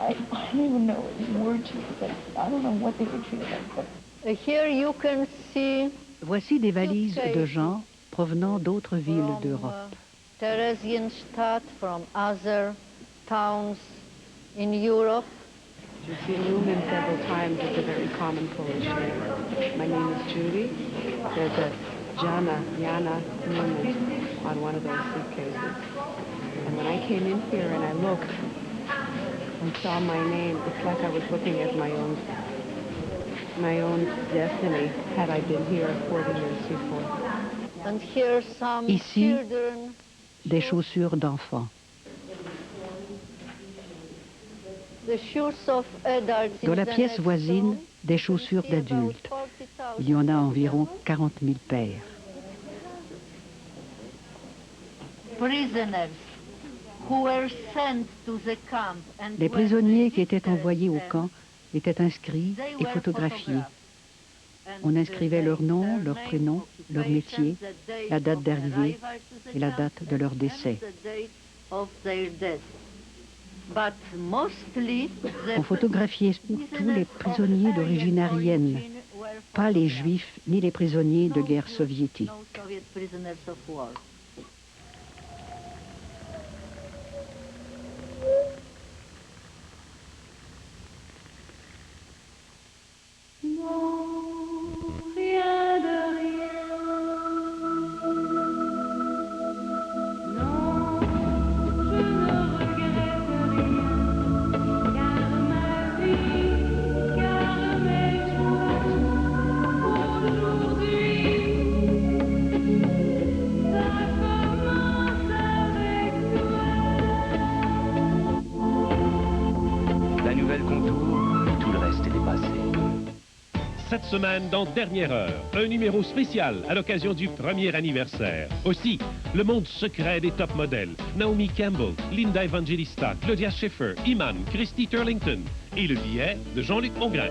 Speaker 16: I don't even know words, but I don't know what they were treated like.
Speaker 15: Here you can see. Voici des valises de gens provenant d'autres villes d'Europe.
Speaker 10: Theresienstadt, from other towns in Europe.
Speaker 18: You've seen Lumen several times. It's a very common Polish name. My name is Judy. There's a Jana Newman on one of those suitcases. And when I came in here and I looked and saw my name, it's like I was looking at my own destiny had I been here 40 years before.
Speaker 10: And here some
Speaker 15: Ici,
Speaker 10: children.
Speaker 15: Des chaussures d'enfants. Dans la pièce voisine, des chaussures d'adultes. Il y en a environ 40 000 paires. Les prisonniers qui étaient envoyés au camp étaient inscrits et photographiés. On inscrivait leur nom, leur prénom, leur métier, la date d'arrivée et la date de leur décès. On photographiait tous les prisonniers d'origine aryenne, pas les juifs ni les prisonniers de guerre soviétique.
Speaker 20: Cette semaine, dans Dernière Heure, un numéro spécial à l'occasion du premier anniversaire. Aussi, le monde secret des top modèles. Naomi Campbell, Linda Evangelista, Claudia Schiffer, Iman, Christy Turlington et le billet de Jean-Luc Mongrain.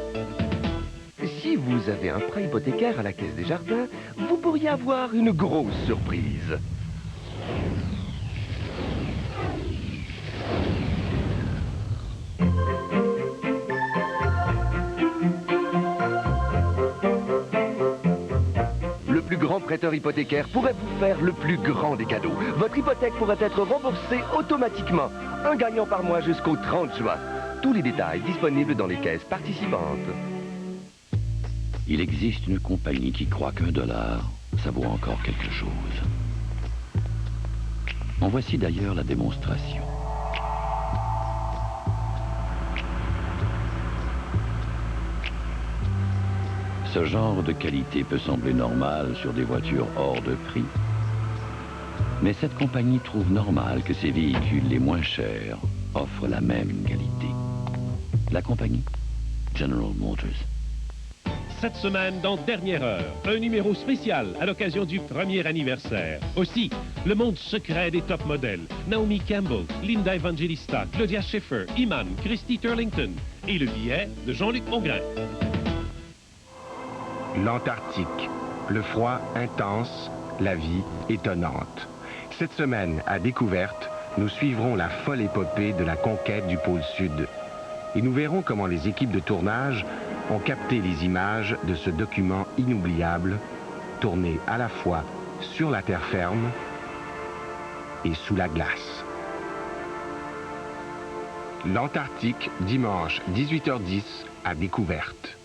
Speaker 23: Si vous avez un prêt hypothécaire à la Caisse des Jardins, vous pourriez avoir une grosse surprise. Le plus grand prêteur hypothécaire pourrait vous faire le plus grand des cadeaux. Votre hypothèque pourrait être remboursée automatiquement. Un gagnant par mois jusqu'au 30 juin. Tous les détails disponibles dans les caisses participantes.
Speaker 12: Il existe une compagnie qui croit qu'$1, ça vaut encore quelque chose. En voici d'ailleurs la démonstration. Ce genre de qualité peut sembler normal sur des voitures hors de prix, mais cette compagnie trouve normal que ses véhicules les moins chers offrent la même qualité. La compagnie General Motors.
Speaker 20: Cette semaine, dans Dernière Heure, un numéro spécial à l'occasion du premier anniversaire. Aussi, le monde secret des top modèles. Naomi Campbell, Linda Evangelista, Claudia Schiffer, Iman, Christy Turlington et le billet de Jean-Luc Mongrain.
Speaker 14: L'Antarctique, le froid intense, la vie étonnante. Cette semaine, à Découverte, nous suivrons la folle épopée de la conquête du pôle Sud. Et nous verrons comment les équipes de tournage ont capté les images de ce document inoubliable, tourné à la fois sur la terre ferme et sous la glace. L'Antarctique, dimanche 18h10 à Découverte.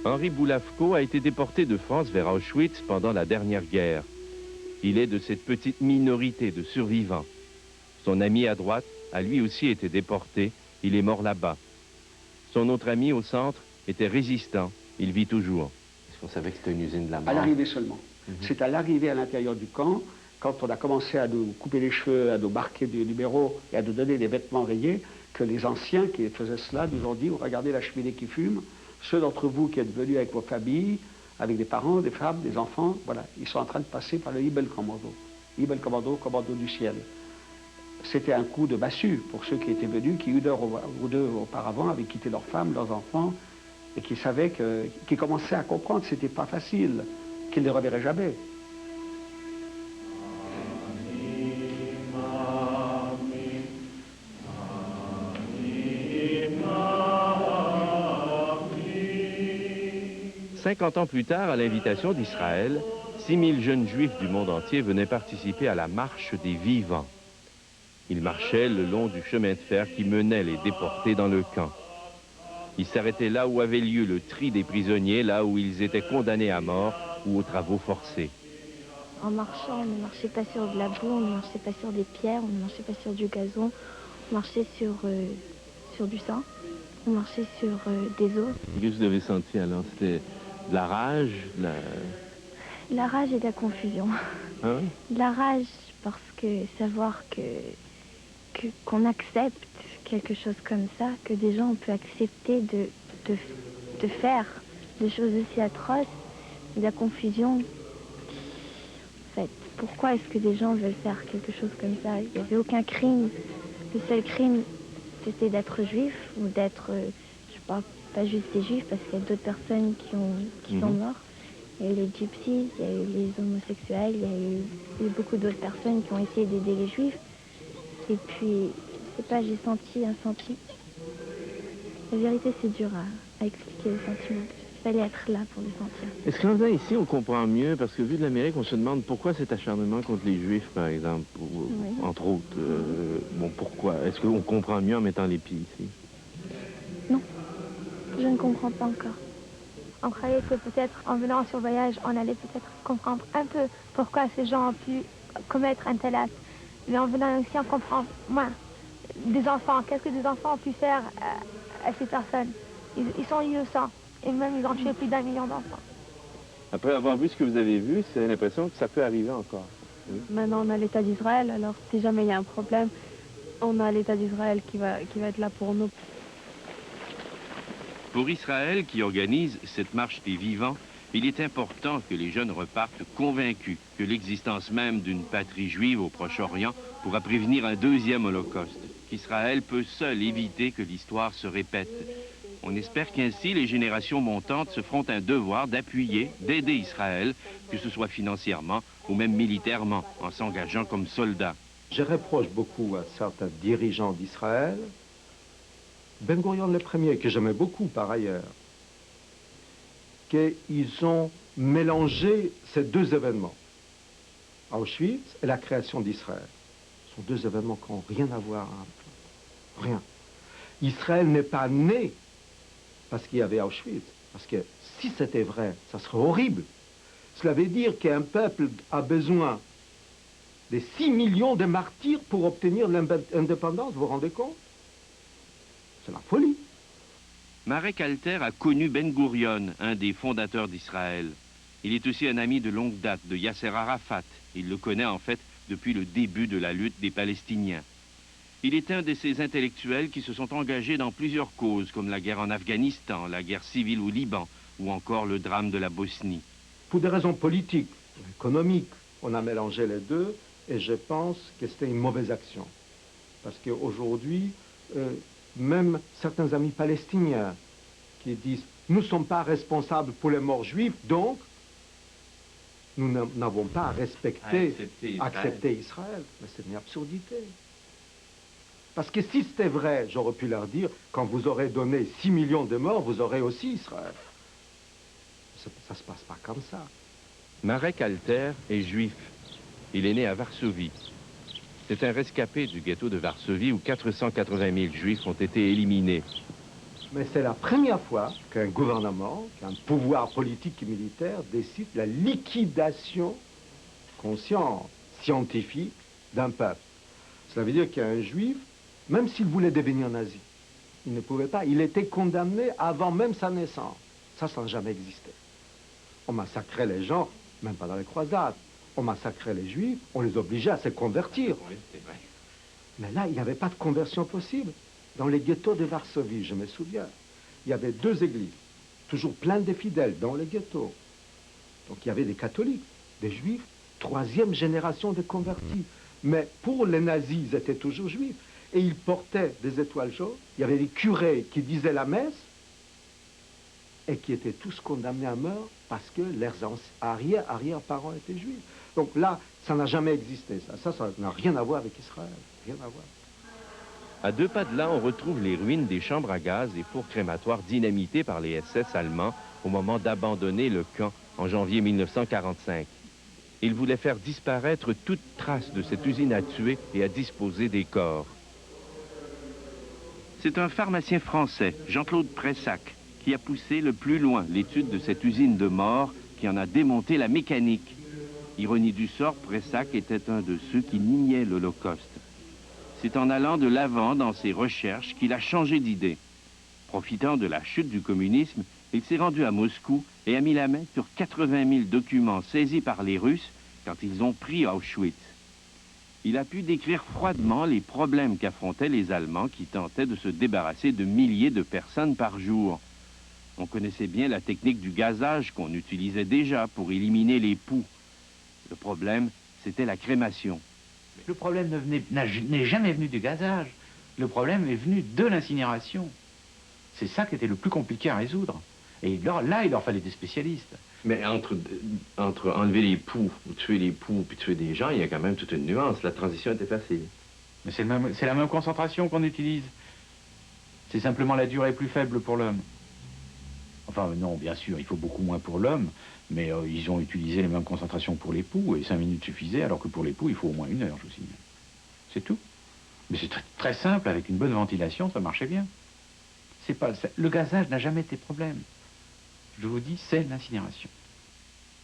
Speaker 7: Henri Boulavko a été déporté de France vers Auschwitz pendant la dernière guerre. Il est de cette petite minorité de survivants. Son ami à droite, a lui aussi été déporté. Il est mort là-bas. Son autre ami au centre était résistant. Il vit toujours.
Speaker 11: Est-ce qu'on savait que c'était une usine de la mort?
Speaker 22: À l'arrivée seulement. C'est à l'arrivée à l'intérieur du camp, quand on a commencé à nous couper les cheveux, à nous marquer des numéros et à nous donner des vêtements rayés, que les anciens qui faisaient cela nous ont dit, regardez la cheminée qui fume, ceux d'entre vous qui êtes venus avec vos familles, avec des parents, des femmes, des enfants, voilà, ils sont en train de passer par le Ibel Commando. Ibel Commando, commando du ciel. C'était un coup de massue pour ceux qui étaient venus, qui une heure ou deux auparavant avaient quitté leurs femmes, leurs enfants, et qui savaient qui commençaient à comprendre que c'était pas facile, qu'ils ne reverraient jamais.
Speaker 7: Cinquante ans plus tard, à l'invitation d'Israël, 6000 jeunes juifs du monde entier venaient participer à la marche des vivants. Ils marchaient le long du chemin de fer qui menait les déportés dans le camp. Ils s'arrêtaient là où avait lieu le tri des prisonniers, là où ils étaient condamnés à mort ou aux travaux forcés.
Speaker 10: En marchant, on ne marchait pas sur de la boue, on ne marchait pas sur des pierres, on ne marchait pas sur du gazon, on marchait sur du sang, on marchait sur des os.
Speaker 7: Qu'est-ce que vous avez senti alors? C'était de la rage?
Speaker 10: La rage et de la confusion.
Speaker 7: Ah oui?
Speaker 10: De la rage parce que savoir qu'on accepte quelque chose comme ça, que des gens peuvent accepter de faire des choses aussi atroces, et de la confusion. En fait, pourquoi est-ce que des gens veulent faire quelque chose comme ça? Il n'y avait aucun crime. Le seul crime, c'était d'être juif ou d'être, je sais pas juste des juifs, parce qu'il y a d'autres personnes qui sont mortes. Il y a eu les gypsies, il y a eu les homosexuels, il y a eu beaucoup d'autres personnes qui ont essayé d'aider les juifs. Et puis, je sais pas, j'ai senti un sentiment. La vérité, c'est dur à expliquer le sentiment. Il fallait être là pour le sentir.
Speaker 7: Est-ce qu'en venant ici, on comprend mieux? Parce que vu de l'Amérique, on se demande pourquoi cet acharnement contre les Juifs, par exemple, entre autres. Bon, pourquoi? Est-ce qu'on comprend mieux en mettant les pieds ici?
Speaker 10: Non, je ne comprends pas encore. On croyait que peut-être en venant sur le voyage, on allait peut-être comprendre un peu pourquoi ces gens ont pu commettre un tel acte. Mais en venant ici, on comprend moins. Des enfants, qu'est-ce que des enfants ont pu faire à ces personnes? Ils sont innocents. Et même, ils ont tué plus d'1 million d'enfants.
Speaker 7: Après avoir vu ce que vous avez vu, c'est l'impression que ça peut arriver encore. Oui.
Speaker 18: Maintenant, on a l'État d'Israël, alors si jamais il y a un problème, on a l'État d'Israël qui va être là pour nous.
Speaker 7: Pour Israël, qui organise cette marche des vivants, il est important que les jeunes repartent convaincus que l'existence même d'une patrie juive au Proche-Orient pourra prévenir un deuxième holocauste, qu'Israël peut seul éviter que l'histoire se répète. On espère qu'ainsi les générations montantes se feront un devoir d'appuyer, d'aider Israël, que ce soit financièrement ou même militairement, en s'engageant comme soldats.
Speaker 1: Je reproche beaucoup à certains dirigeants d'Israël, Ben Gurion le premier, que j'aimais beaucoup par ailleurs, qu'ils ont mélangé ces deux événements, Auschwitz et la création d'Israël. Ce sont deux événements qui n'ont rien à voir. Rien. Israël n'est pas né parce qu'il y avait Auschwitz. Parce que si c'était vrai, ça serait horrible. Cela veut dire qu'un peuple a besoin de 6 millions de martyrs pour obtenir l'indépendance, vous vous rendez compte? C'est la folie.
Speaker 7: Marek Alter a connu Ben Gurion, un des fondateurs d'Israël. Il est aussi un ami de longue date de Yasser Arafat. Il le connaît en fait depuis le début de la lutte des Palestiniens. Il est un de ces intellectuels qui se sont engagés dans plusieurs causes, comme la guerre en Afghanistan, la guerre civile au Liban, ou encore le drame de la Bosnie.
Speaker 1: Pour des raisons politiques, économiques, on a mélangé les deux, et je pense que c'était une mauvaise action. Parce qu'aujourd'hui, même certains amis palestiniens qui disent « nous ne sommes pas responsables pour les morts juifs, donc nous n'avons pas à respecter, accepter Israël. » Mais c'est une absurdité. Parce que si c'était vrai, j'aurais pu leur dire, quand vous aurez donné 6 millions de morts, vous aurez aussi Israël. Ça ne se passe pas comme ça.
Speaker 7: Marek Alter est juif. Il est né à Varsovie. C'est un rescapé du ghetto de Varsovie où 480 000 juifs ont été éliminés.
Speaker 1: Mais c'est la première fois qu'un gouvernement, qu'un pouvoir politique et militaire décide la liquidation consciente, scientifique d'un peuple. Cela veut dire qu'un juif même s'il voulait devenir nazi. Il ne pouvait pas. Il était condamné avant même sa naissance. Ça n'a jamais existé. On massacrait les gens, même pas dans les croisades. On massacrait les juifs, on les obligeait à se convertir.
Speaker 11: Oui, c'est vrai.
Speaker 1: Mais là, il n'y avait pas de conversion possible. Dans les ghettos de Varsovie, je me souviens, il y avait 2 églises, toujours pleines de fidèles dans les ghettos. Donc il y avait des catholiques, des juifs, 3e génération de convertis. Mais pour les nazis, ils étaient toujours juifs. Et ils portaient des étoiles jaunes. Il y avait des curés qui disaient la messe et qui étaient tous condamnés à mort parce que leurs arrière-parents étaient juifs. Donc là, ça n'a jamais existé. Ça n'a rien à voir avec Israël. Rien à voir.
Speaker 7: À 2 pas de là, on retrouve les ruines des chambres à gaz et fours crématoires dynamités par les SS allemands au moment d'abandonner le camp en janvier 1945. Ils voulaient faire disparaître toute trace de cette usine à tuer et à disposer des corps. C'est un pharmacien français, Jean-Claude Pressac, qui a poussé le plus loin l'étude de cette usine de mort qui en a démonté la mécanique. Ironie du sort, Pressac était un de ceux qui niaient l'Holocauste. C'est en allant de l'avant dans ses recherches qu'il a changé d'idée. Profitant de la chute du communisme, il s'est rendu à Moscou et a mis la main sur 80 000 documents saisis par les Russes quand ils ont pris Auschwitz. Il a pu décrire froidement les problèmes qu'affrontaient les Allemands qui tentaient de se débarrasser de milliers de personnes par jour. On connaissait bien la technique du gazage qu'on utilisait déjà pour éliminer les poux. Le problème, c'était la crémation.
Speaker 4: Le problème n'est jamais venu du gazage. Le problème est venu de l'incinération. C'est ça qui était le plus compliqué à résoudre. Et là, il leur fallait des spécialistes.
Speaker 11: Mais entre enlever les poux, ou tuer les poux, puis tuer des gens, il y a quand même toute une nuance. La transition était facile.
Speaker 4: Mais c'est la même concentration qu'on utilise. C'est simplement la durée plus faible pour l'homme. Enfin, non, bien sûr, il faut beaucoup moins pour l'homme, mais ils ont utilisé les mêmes concentrations pour les poux, et 5 minutes suffisaient, alors que pour les poux, il faut au moins 1 heure, je vous signale. C'est tout. Mais c'est très simple, avec une bonne ventilation, ça marchait bien. Le gazage n'a jamais été problème. Je vous dis, c'est l'incinération.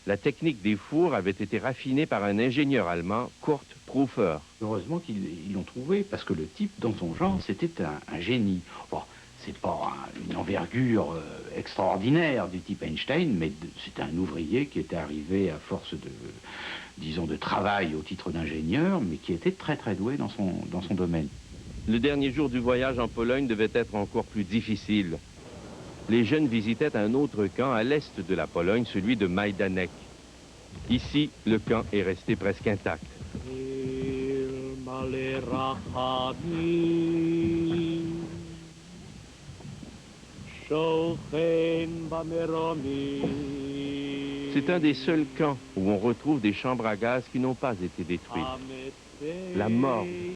Speaker 7: La technique des fours avait été raffinée par un ingénieur allemand, Kurt Prufer.
Speaker 4: Heureusement qu'ils l'ont trouvé, parce que le type, dans son genre, c'était un génie. Bon, c'est pas une envergure extraordinaire du type Einstein, mais c'est un ouvrier qui était arrivé à force de, disons, de travail au titre d'ingénieur, mais qui était très très doué dans son domaine.
Speaker 7: Le dernier jour du voyage en Pologne devait être encore plus difficile. Les jeunes visitaient un autre camp à l'est de la Pologne, celui de Majdanek. Ici, le camp est resté presque intact. C'est un des seuls camps où on retrouve des chambres à gaz qui n'ont pas été détruites. La morgue